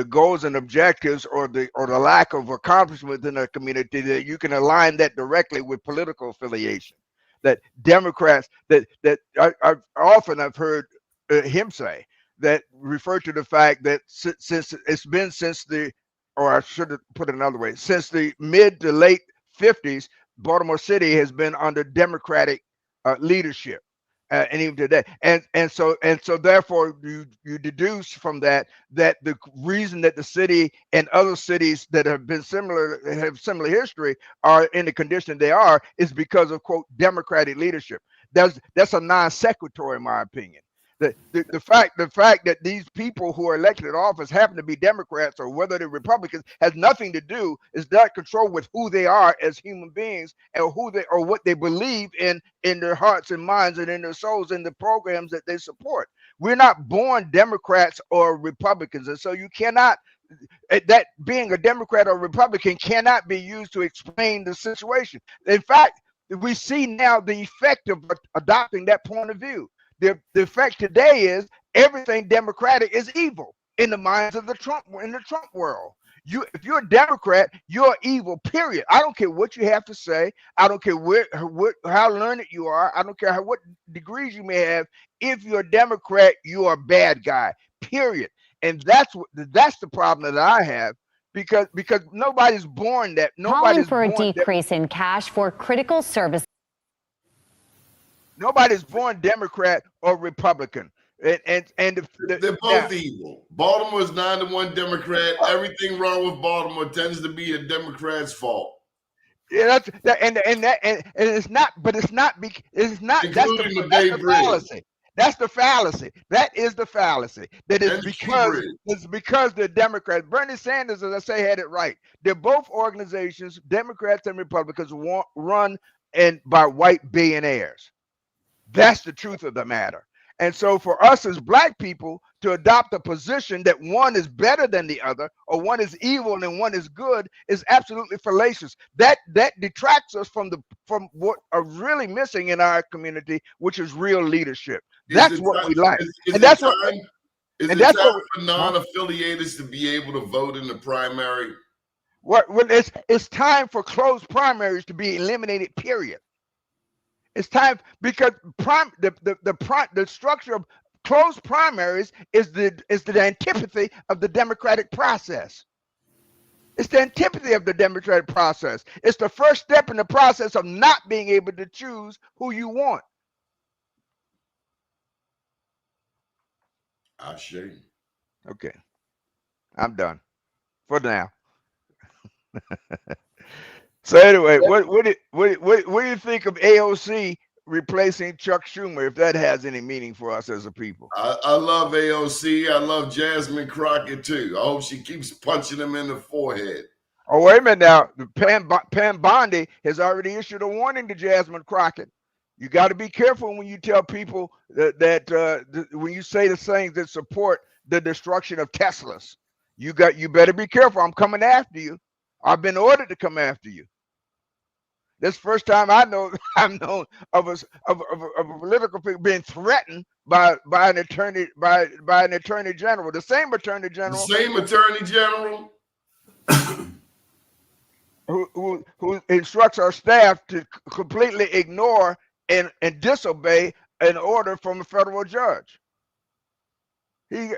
[SPEAKER 2] goals and objectives or the lack of accomplishment within a community, that you can align that directly with political affiliation. That Democrats I've often heard him say that refer to the fact that since it's been since the, or I should have put it another way, since the mid to late 50s, Baltimore City has been under Democratic leadership. And even today, and so therefore you deduce from that the reason that the city and other cities that have been have similar history are in the condition they are is because of, quote, Democratic leadership. That's a non sequitur in my opinion. The fact that these people who are elected to office happen to be Democrats or whether they're Republicans has nothing to do, is not control with who they are as human beings and who they or what they believe in their hearts and minds and in their souls and the programs that they support. We're not born Democrats or Republicans, and so you cannot, that being a Democrat or Republican cannot be used to explain the situation. In fact, we see now the effect of adopting that point of view. The effect today is everything Democratic is evil in the minds of the Trump world. If you're a Democrat, you're evil, period. I don't care what you have to say. I don't care how learned you are. I don't care what degrees you may have. If you're a Democrat, you are a bad guy, period. And that's the problem that I have, because nobody's born that.
[SPEAKER 4] Calling for a decrease in cash for critical services.
[SPEAKER 2] Nobody's born Democrat or Republican. And
[SPEAKER 3] they're both evil. Baltimore is 9-1 Democrat. Everything wrong with Baltimore tends to be a Democrat's fault.
[SPEAKER 2] Yeah, and it's not. But it's not.
[SPEAKER 3] Including
[SPEAKER 2] That's the fallacy. That's the fallacy. That is the fallacy. That is because they're Democrats. Bernie Sanders, as I say, had it right. They're both organizations, Democrats and Republicans, run by white billionaires. That's the truth of the matter. And so for us as Black people to adopt a position that one is better than the other, or one is evil and one is good, is absolutely fallacious. That detracts us from what are really missing in our community, which is real leadership. That's what we like.
[SPEAKER 3] And that's what for non-affiliated to be able to vote in the primary.
[SPEAKER 2] Well, it's time for closed primaries to be eliminated, period. It's time, because the structure of closed primaries is the antipathy of the democratic process. It's the antipathy of the democratic process. It's the first step in the process of not being able to choose who you want.
[SPEAKER 3] I shame.
[SPEAKER 2] Okay, I'm done for now. So anyway, what do you think of AOC replacing Chuck Schumer, if that has any meaning for us as a people?
[SPEAKER 3] I love AOC. I love Jasmine Crockett too. I hope she keeps punching him in the forehead.
[SPEAKER 2] Oh, wait a minute now. Pam Bondi has already issued a warning to Jasmine Crockett. You got to be careful when you tell people that when you say the things that support the destruction of Teslas. You better be careful. I'm coming after you. I've been ordered to come after you. This first time I've known of a political figure being threatened by an attorney general, the same attorney general who instructs our staff to completely ignore and disobey an order from a federal judge. When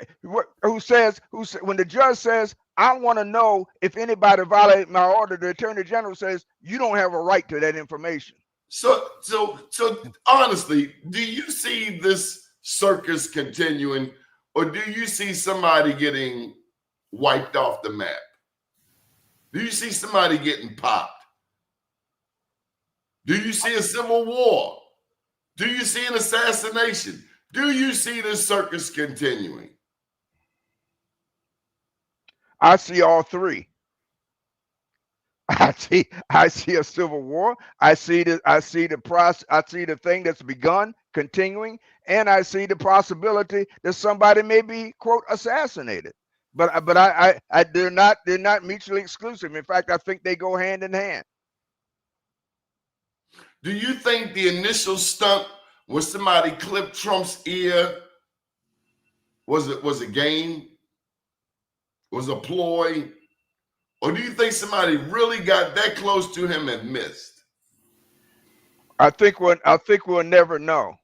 [SPEAKER 2] the judge says, I want to know if anybody violated my order, the attorney general says, you don't have a right to that information.
[SPEAKER 3] So honestly, do you see this circus continuing, or do you see somebody getting wiped off the map? Do you see somebody getting popped? Do you see a civil war? Do you see an assassination? Do you see this circus continuing?
[SPEAKER 2] I see all three. I see a civil war. I see the process. I see the thing that's begun continuing, and I see the possibility that somebody may be, quote, assassinated. But they're not mutually exclusive. In fact, I think they go hand in hand.
[SPEAKER 3] Do you think the initial stunt when somebody clipped Trump's ear was a game, was a ploy, or do you think somebody really got that close to him and missed?
[SPEAKER 2] I think we'll never know.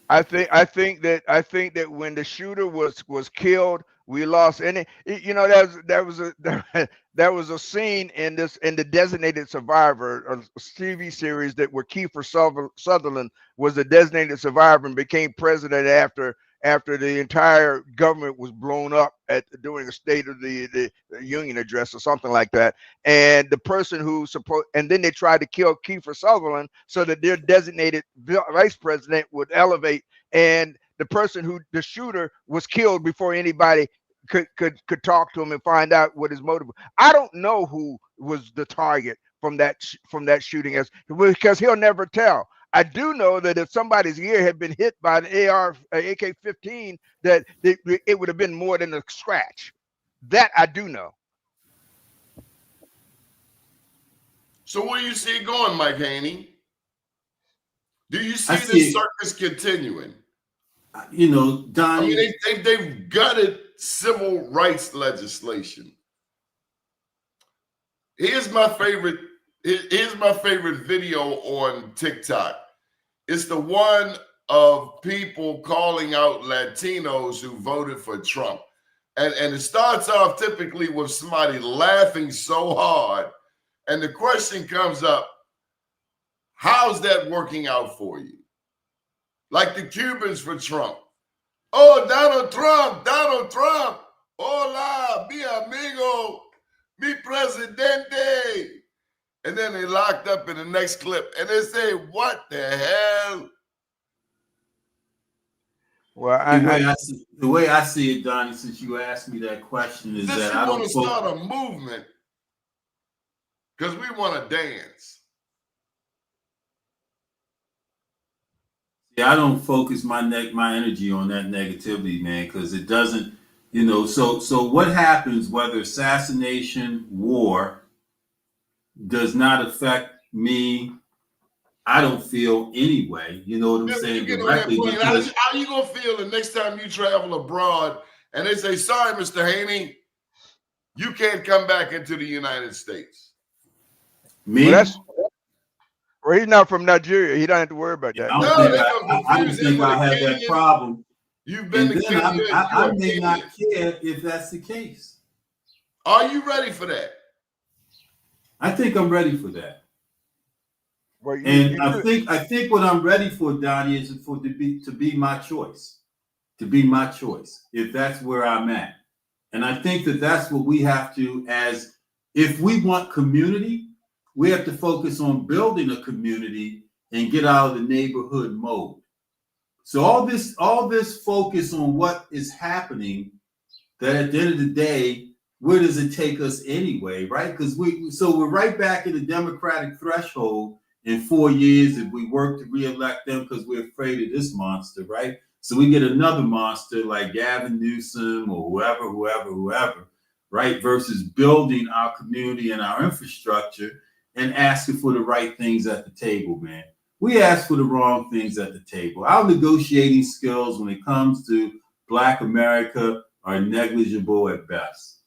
[SPEAKER 2] I think that when the shooter was killed, we lost. And there was a scene in the Designated Survivor, a TV series that where Kiefer Sutherland was the designated survivor and became president after the entire government was blown up during the State of the Union address or something like that. And the person and then they tried to kill Kiefer Sutherland so that their designated vice president would elevate, and the shooter was killed before anybody could talk to him and find out what his motive was. I don't know who was the target from that shooting, because he'll never tell. I do know that if somebody's ear had been hit by an AK-15, that it would have been more than a scratch. That I do know.
[SPEAKER 3] So where do you see it going, Mike Haney? Do you see this circus continuing?
[SPEAKER 1] Donnie.
[SPEAKER 3] I mean, they've gutted civil rights legislation. Here's my favorite video on TikTok. It's the one of people calling out Latinos who voted for Trump. And it starts off typically with somebody laughing so hard. And the question comes up, how's that working out for you? Like the Cubans for Trump. Oh, Donald Trump. Hola, mi amigo, mi presidente. And then they locked up in the next clip and they say, what the hell?
[SPEAKER 2] Well,
[SPEAKER 1] the way I see it, Donnie, since you asked me that question, is that I don't
[SPEAKER 3] want to start a movement because we want to dance.
[SPEAKER 1] Yeah, I don't focus my energy on that negativity, man, because it doesn't, so what happens, whether assassination, war, does not affect me. I don't feel anyway. You know what I'm saying? Directly,
[SPEAKER 3] how are you gonna feel the next time you travel abroad and they say, sorry, Mr. Haney, you can't come back into the United States?
[SPEAKER 1] Me?
[SPEAKER 2] Well, he's not from Nigeria. He don't have to worry about that.
[SPEAKER 1] I don't think I have that problem.
[SPEAKER 3] You've been to Kenya.
[SPEAKER 1] I may not care if that's the case.
[SPEAKER 3] Are you ready for that?
[SPEAKER 1] I think I'm ready for that.
[SPEAKER 2] Well,
[SPEAKER 1] I think what I'm ready for, Donnie, is to be my choice. To be my choice, if that's where I'm at. And I think that's what we have to, if we want community, we have to focus on building a community and get out of the neighborhood mode. So all this focus on what is happening, that at the end of the day, where does it take us anyway, right? Because we're right back in the Democratic threshold in 4 years if we work to reelect them because we're afraid of this monster, right? So we get another monster like Gavin Newsom or whoever, right? Versus building our community and our infrastructure and asking for the right things at the table, man. We ask for the wrong things at the table. Our negotiating skills when it comes to Black America are negligible at best.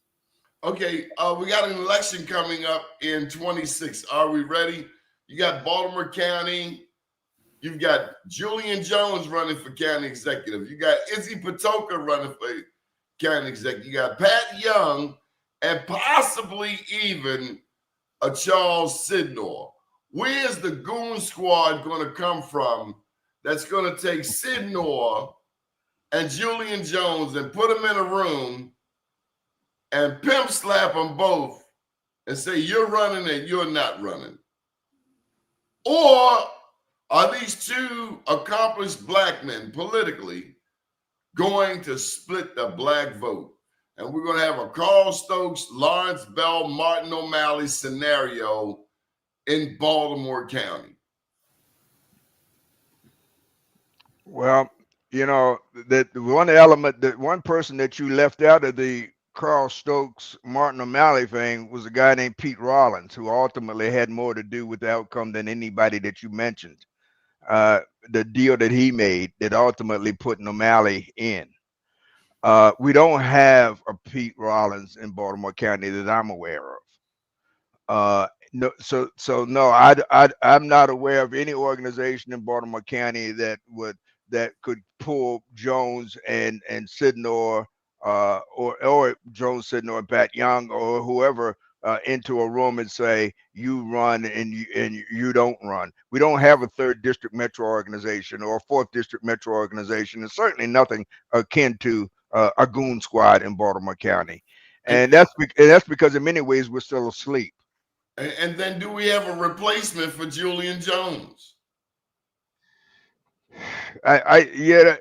[SPEAKER 3] Okay, we got an election coming up in 26. Are we ready? You got Baltimore County. You've got Julian Jones running for county executive. You got Izzy Patoka running for county executive. You got Pat Young and possibly even a Charles Sidnor. Where's the goon squad going to come from that's going to take Sidnor and Julian Jones and put them in a room and pimp slap them both and say, you're running and you're not running? Or are these two accomplished Black men politically going to split the Black vote? And we're going to have a Carl Stokes, Lawrence Bell, Martin O'Malley scenario in Baltimore County.
[SPEAKER 2] Well, you know, that one element, that one person that you left out of the Carl Stokes, Martin O'Malley thing was a guy named Pete Rollins, who ultimately had more to do with the outcome than anybody that you mentioned. The deal that he made that ultimately put O'Malley in. We don't have a Pete Rollins in Baltimore County that I'm aware of. No, so no, I'm not aware of any organization in Baltimore County that could pull Jones and Sidnor, or Jones, Sidnor, and Pat Young, or whoever, into a room and say you run and you don't run. We don't have a 3rd district metro organization or a 4th district metro organization, and certainly nothing akin to a goon squad in Baltimore County. And that's because in many ways we're still asleep.
[SPEAKER 3] And then do we have a replacement for Julian Jones?
[SPEAKER 2] Yeah.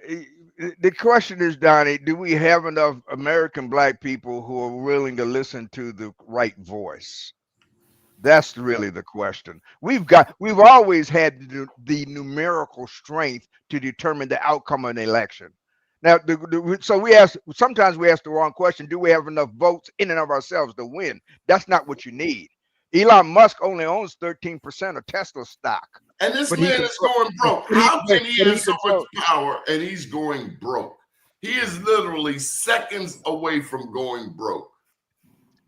[SPEAKER 2] The question is, Donnie, do we have enough American Black people who are willing to listen to the right voice? That's really the question. We've always had the numerical strength to determine the outcome of an election. Now, sometimes we ask the wrong question. Do we have enough votes in and of ourselves to win? That's not what you need. Elon Musk only owns 13% of Tesla stock.
[SPEAKER 3] And this man is going broke. How can he have so much power and he's going broke? He is literally seconds away from going broke.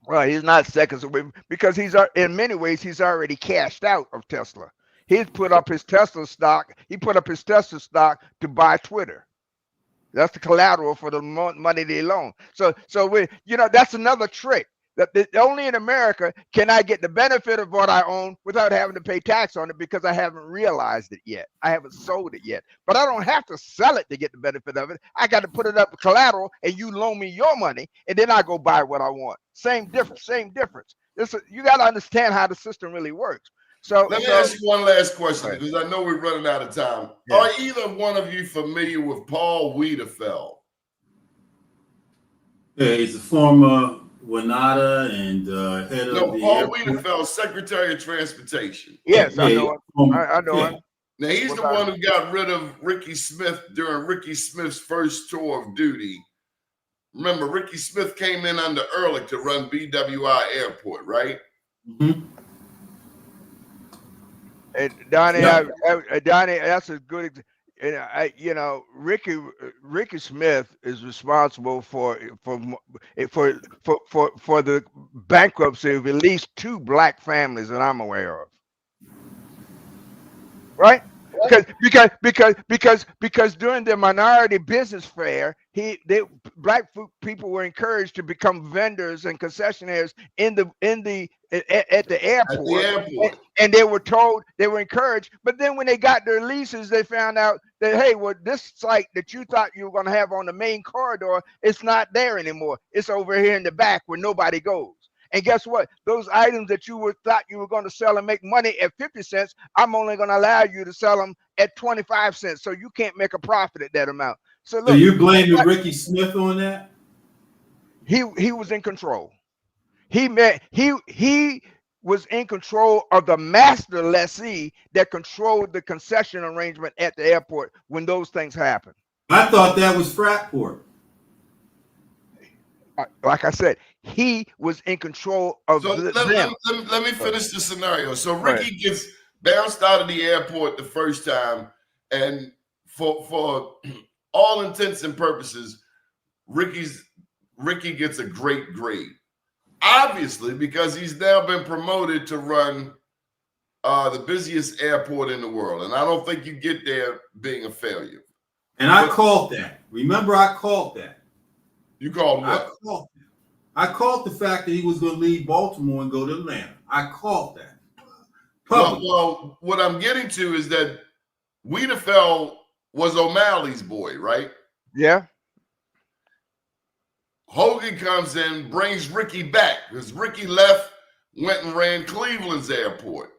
[SPEAKER 2] Well, he's not seconds away because in many ways he's already cashed out of Tesla. He's put up his Tesla stock. He put up his Tesla stock to buy Twitter. That's the collateral for the money they loan. So that's another trick. That only in America can I get the benefit of what I own without having to pay tax on it because I haven't realized it yet. I haven't sold it yet. But I don't have to sell it to get the benefit of it. I got to put it up for collateral, and you loan me your money, and then I go buy what I want. Same difference. You got to understand how the system really works. So
[SPEAKER 3] let me ask you one last question, because I know we're running out of time. Yeah. Are either one of you familiar with Paul Wiedefeld?
[SPEAKER 1] Yeah, he's a former WNATA and head of the
[SPEAKER 3] Paul Wiedefeld, Secretary of Transportation.
[SPEAKER 2] Yes, I know him. I know him.
[SPEAKER 3] Now, he's the one who got rid of Ricky Smith during Ricky Smith's first tour of duty. Remember, Ricky Smith came in under Ehrlich to run BWI Airport, right?
[SPEAKER 1] Mm-hmm.
[SPEAKER 2] And Donnie, Donnie, that's a good example. And Ricky Smith is responsible for the bankruptcy of at least 2 Black families that I'm aware of. Right? Because during the minority business fair, Black people were encouraged to become vendors and concessionaires at the airport. And they were encouraged. But then when they got their leases, they found out that, hey, well, this site that you thought you were going to have on the main corridor, it's not there anymore. It's over here in the back where nobody goes. And guess what? Those items that you thought you were going to sell and make money at 50 cents, I'm only going to allow you to sell them at 25 cents. So you can't make a profit at that amount. So look,
[SPEAKER 1] you're blaming Ricky Smith on that?
[SPEAKER 2] He was in control. He was in control of the master lessee that controlled the concession arrangement at the airport when those things happened.
[SPEAKER 1] I thought that was Fratport.
[SPEAKER 2] Like I said, he was in control of them.
[SPEAKER 3] Let me finish the scenario. So Ricky gets bounced out of the airport the first time, and for all intents and purposes, Ricky gets a great grade. Obviously, because he's now been promoted to run the busiest airport in the world. And I don't think you get there being a failure.
[SPEAKER 1] And I called that. Remember, I called that.
[SPEAKER 3] You called what?
[SPEAKER 1] I called the fact that he was going to leave Baltimore and go to Atlanta. I called that.
[SPEAKER 3] Well, what I'm getting to is that Wiedefeld was O'Malley's boy, right?
[SPEAKER 2] Yeah.
[SPEAKER 3] Hogan comes in, brings Ricky back because Ricky left, went and ran Cleveland's airport.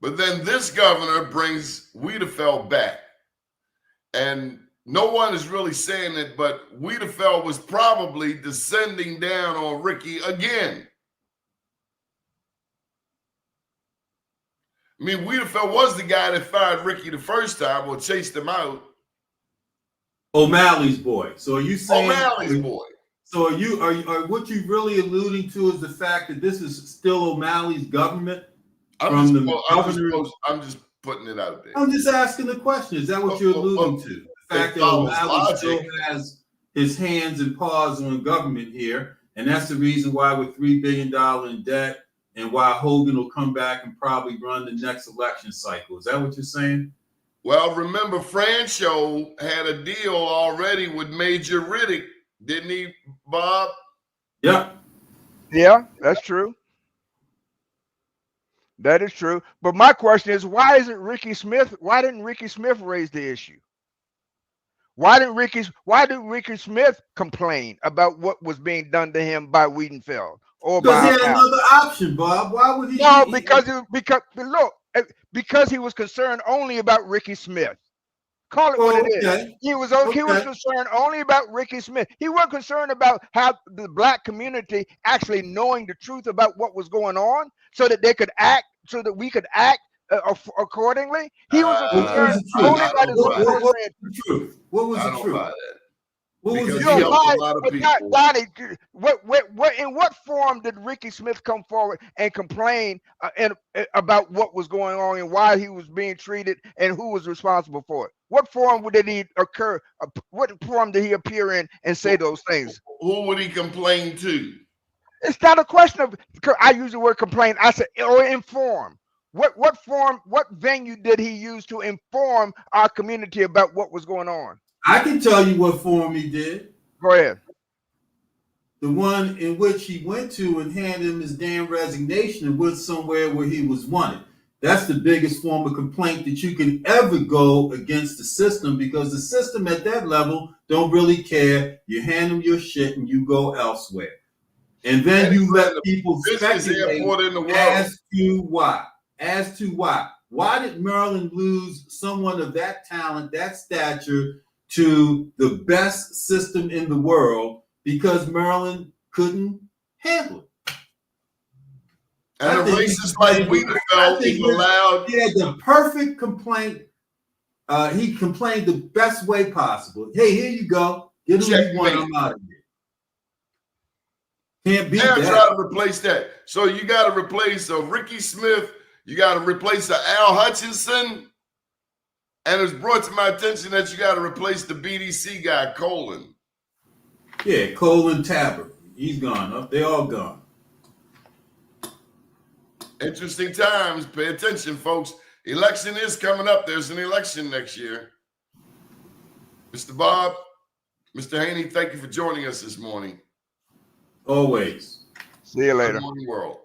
[SPEAKER 3] But then this governor brings Wiedefeld back. And no one is really saying it, but Wiedefeld was probably descending down on Ricky again. I mean, Wiedefeld was the guy that fired Ricky the first time or chased him out.
[SPEAKER 1] O'Malley's boy. So are you saying
[SPEAKER 3] O'Malley's boy.
[SPEAKER 1] So are what you really alluding to is the fact that this is still O'Malley's government?
[SPEAKER 3] I'm just putting it out there.
[SPEAKER 1] I'm just asking the question. Is that what you're alluding to? The fact that O'Malley still has his hands and paws on government here, and that's the reason why we're $3 billion in debt, and why Hogan will come back and probably run the next election cycle. Is that what you're saying?
[SPEAKER 3] Well, remember, Francho had a deal already with Major Riddick, didn't he, Bob?
[SPEAKER 1] Yep.
[SPEAKER 2] Yeah, that's true. That is true. But my question is, why didn't Ricky Smith raise the issue? Why did Ricky Smith complain about what was being done to him by Wiedenfeld?
[SPEAKER 1] Because he had another option, Bob. Why would he?
[SPEAKER 2] No, because he was concerned only about Ricky Smith. Call it what it is. He was concerned only about Ricky Smith. He wasn't concerned about how the black community actually knowing the truth about what was going on, so that they could act, so that we could act accordingly. He was concerned only about his own
[SPEAKER 1] truth. What was the truth? What was
[SPEAKER 2] Donnie, in what form did Ricky Smith come forward and complain about what was going on and why he was being treated and who was responsible for it? What form did he occur? What form did he appear in and say those things?
[SPEAKER 3] Who would he complain to?
[SPEAKER 2] It's not a question of. I use the word complain. I said or inform. What form? What venue did he use to inform our community about what was going on?
[SPEAKER 1] I can tell you what form he did.
[SPEAKER 2] Go ahead.
[SPEAKER 1] The one in which he went to and handed him his damn resignation and went somewhere where he was wanted. That's the biggest form of complaint that you can ever go against the system, because the system at that level don't really care. You hand them your shit and you go elsewhere. And then you let people speculate as to why. As to why. Why did Maryland lose someone of that talent, that stature, to the best system in the world? Because Maryland couldn't handle it.
[SPEAKER 3] And a racist like Wiedefeld even allowed.
[SPEAKER 1] He had the perfect complaint. He complained the best way possible. Hey, here you go. Get who you want. I'm out of here. Can't beat that.
[SPEAKER 3] Try to replace that. So you got to replace Ricky Smith. You got to replace Al Hutchinson. And it's brought to my attention that you got to replace the BDC guy, Colin.
[SPEAKER 1] Yeah, Colin Tabor. He's gone. They all gone.
[SPEAKER 3] Interesting times. Pay attention, folks. Election is coming up. There's an election next year. Mr. Bob, Mr. Haney, thank you for joining us this morning.
[SPEAKER 1] Always.
[SPEAKER 2] See you later.
[SPEAKER 3] Good morning, world.